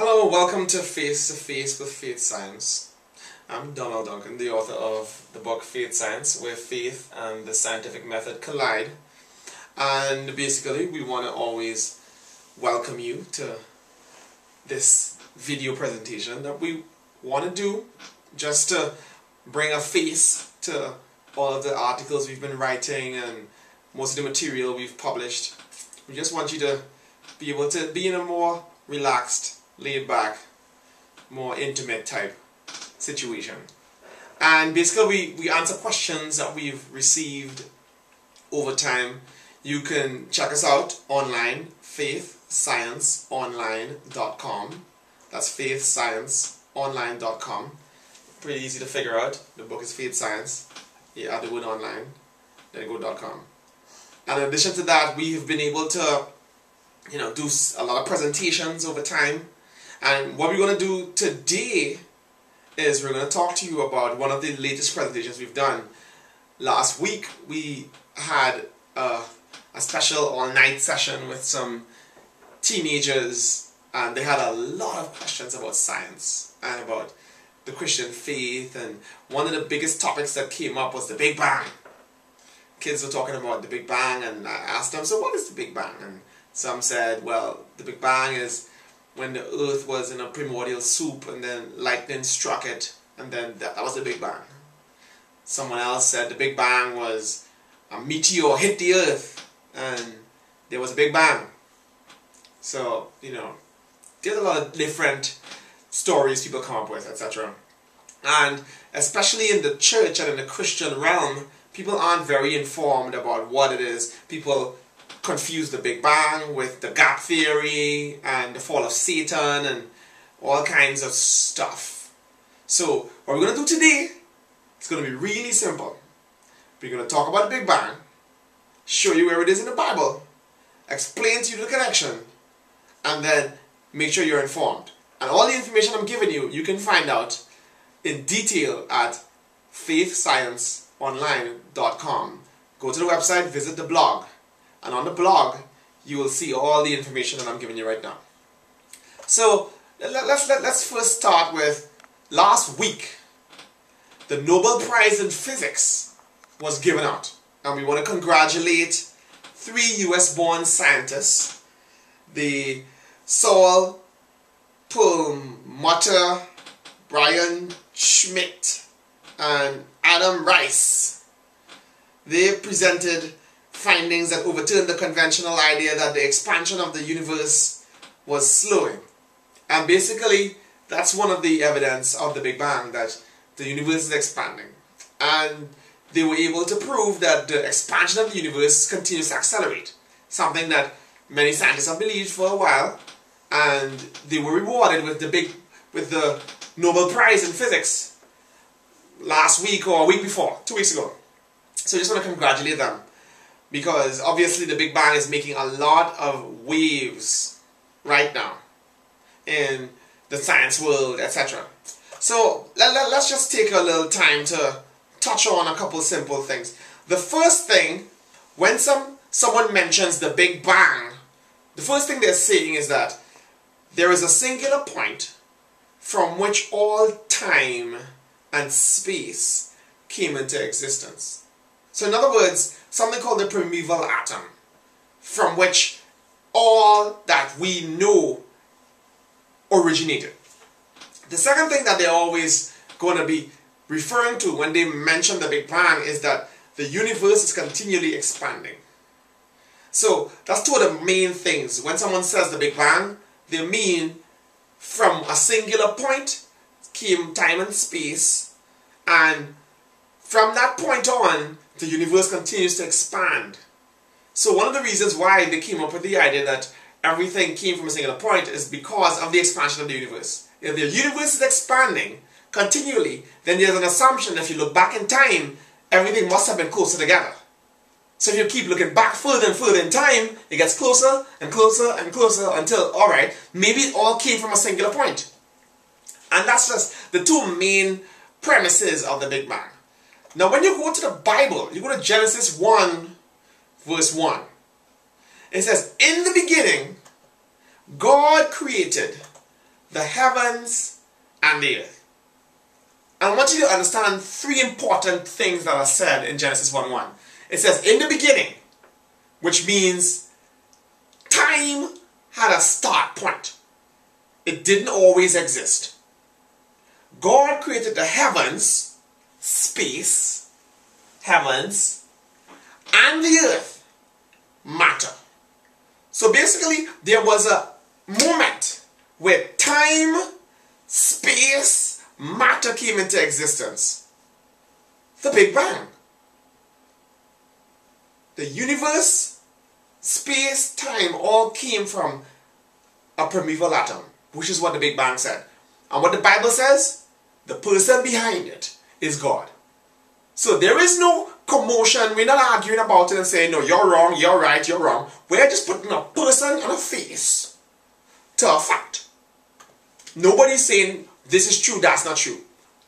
Hello, welcome to Face to Face with Faith Science. I'm Donnell Duncan, the author of the book Faith Science, where faith and the scientific method collide. And basically, we want to always welcome you to this video presentation that we want to do just to bring a face to all of the articles we've been writing and most of the material we've published. We just want you to be able to be in a more relaxed, laid back, more intimate type situation. And basically we answer questions that we've received over time. You can check us out online, faithscienceonline.com. That's faithscienceonline.com. Pretty easy to figure out. The book is Faith Science. You add the word online, then go .com. And in addition to that, we have been able to do a lot of presentations over time. And what we're going to do today is we're going to talk to you about one of the latest presentations we've done. Last week we had a special all-night session with some teenagers, and they had a lot of questions about science and about the Christian faith, and one of the biggest topics that came up was the Big Bang. Kids were talking about the Big Bang, and I asked them, so what is the Big Bang? And some said, well, the Big Bang is when the earth was in a primordial soup and then lightning struck it, and then that was the Big Bang. Someone else said the Big Bang was a meteor hit the earth and there was a Big Bang. So, there's a lot of different stories people come up with, etc. And especially in the church and in the Christian realm, people aren't very informed about what it is. People confuse the Big Bang with the gap theory and the fall of Satan and all kinds of stuff. So what we're going to do today, it's going to be really simple. We're going to talk about the Big Bang, show you where it is in the Bible, explain to you the connection, and then make sure you're informed. And all the information I'm giving you, you can find out in detail at faithscienceonline.com. Go to the website, visit the blog. And on the blog, you will see all the information that I'm giving you right now. So let's first start with last week. The Nobel Prize in Physics was given out. And we want to congratulate 3 US-born scientists. The Saul Perlmutter, Brian Schmidt, and Adam Rice. They presented findings that overturned the conventional idea that the expansion of the universe was slowing. And basically, that's one of the evidence of the Big Bang, that the universe is expanding. And they were able to prove that the expansion of the universe continues to accelerate, something that many scientists have believed for a while, and they were rewarded with the Nobel Prize in Physics last week or a week before, 2 weeks ago. So I just want to congratulate them, because obviously the Big Bang is making a lot of waves right now in the science world, etc. So let's just take a little time to touch on a couple simple things. The first thing, when someone mentions the Big Bang, the first thing they're saying is that there is a singular point from which all time and space came into existence. So in other words, something called the primeval atom, from which all that we know originated. The second thing that they're always going to be referring to when they mention the Big Bang is that the universe is continually expanding. So that's two of the main things. When someone says the Big Bang, they mean from a singular point came time and space, and from that point on, the universe continues to expand. So one of the reasons why they came up with the idea that everything came from a singular point is because of the expansion of the universe. If the universe is expanding continually, then there's an assumption that if you look back in time, everything must have been closer together. So if you keep looking back further and further in time, it gets closer and closer and closer until, alright, maybe it all came from a singular point. And that's just the two main premises of the Big Bang. Now when you go to the Bible, you go to Genesis 1 verse 1. It says, in the beginning, God created the heavens, and the earth. I want you to understand three important things that are said in Genesis 1:1. It says, in the beginning, which means time had a start point. It didn't always exist. God created the heavens, space, heavens, and the earth, matter. So basically, there was a moment where time, space, matter came into existence. The Big Bang. The universe, space, time all came from a primeval atom, which is what the Big Bang said. And what the Bible says, the person behind it is God. So there is no commotion. We're not arguing about it and saying, no, you're wrong, you're right, you're wrong. We're just putting a person and a face to a fact. Nobody's saying this is true, that's not true.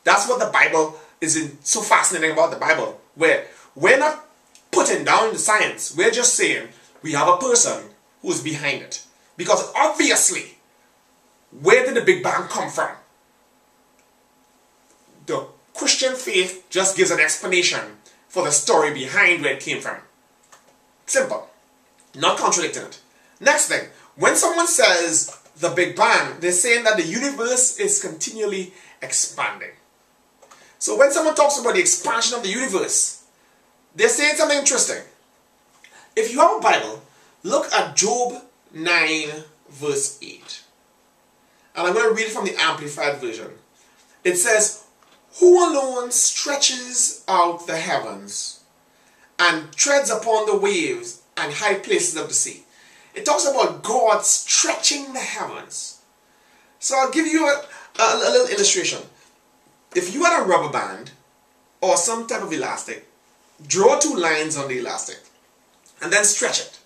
That's what the Bible is so fascinating about the Bible, where we're not putting down the science. We're just saying we have a person who's behind it. Because obviously, where did the Big Bang come from? The Christian faith just gives an explanation for the story behind where it came from. Simple. Not contradicting it. Next thing, when someone says the Big Bang, they're saying that the universe is continually expanding. So when someone talks about the expansion of the universe, they're saying something interesting. If you have a Bible, look at Job 9 verse 8. And I'm going to read it from the Amplified Version. It says, who alone stretches out the heavens and treads upon the waves and high places of the sea. It talks about God stretching the heavens. So I'll give you a little illustration. If you had a rubber band or some type of elastic, draw two lines on the elastic and then stretch it.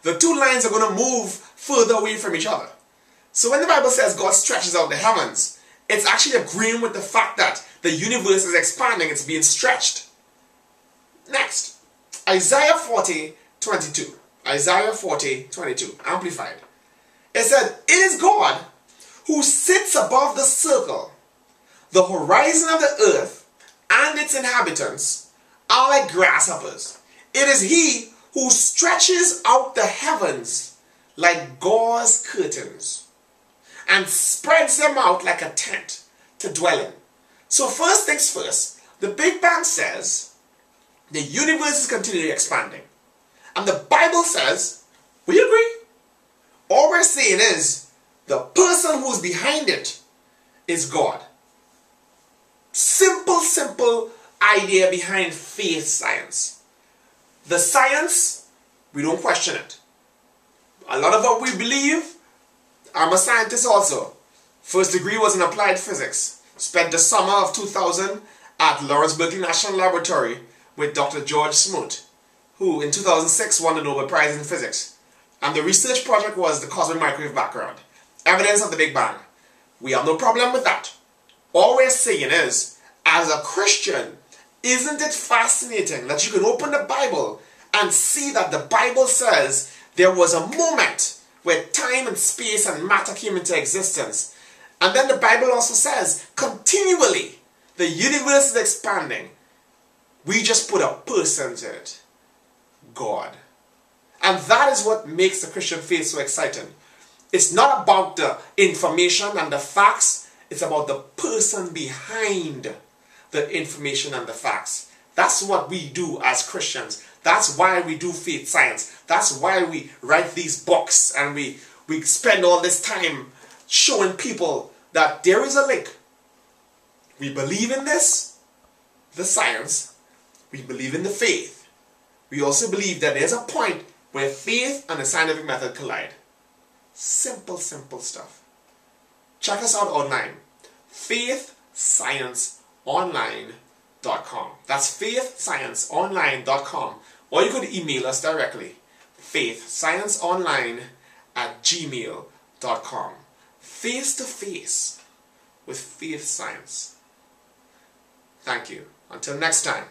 The two lines are going to move further away from each other. So when the Bible says God stretches out the heavens, it's actually agreeing with the fact that the universe is expanding, it's being stretched. Next, Isaiah 40:22. Isaiah 40:22, Amplified. It said, it is God who sits above the circle. The horizon of the earth and its inhabitants are like grasshoppers. It is He who stretches out the heavens like gauze curtains and spreads them out like a tent to dwell in. So first things first, the Big Bang says the universe is continually expanding. And the Bible says, we agree. All we're saying is the person who's behind it is God. Simple idea behind faith science. The science, we don't question it. A lot of what we believe, I'm a scientist also. First degree was in applied physics. Spent the summer of 2000 at Lawrence Berkeley National Laboratory with Dr. George Smoot, who in 2006 won the Nobel Prize in Physics. And the research project was the cosmic microwave background. Evidence of the Big Bang. We have no problem with that. All we're saying is, as a Christian, isn't it fascinating that you can open the Bible and see that the Bible says there was a moment where time and space and matter came into existence. And then the Bible also says, continually, the universe is expanding. We just put a person to it. God. And that is what makes the Christian faith so exciting. It's not about the information and the facts. It's about the person behind the information and the facts. That's what we do as Christians. That's why we do faith science. That's why we write these books and we spend all this time showing people that there is a link. We believe in this, the science. We believe in the faith. We also believe that there's a point where faith and the scientific method collide. Simple stuff. Check us out online. faithscienceonline.com. That's faithscienceonline.com. Or you could email us directly. faithscienceonline@gmail.com. Face to face with faith science. Thank you. Until next time.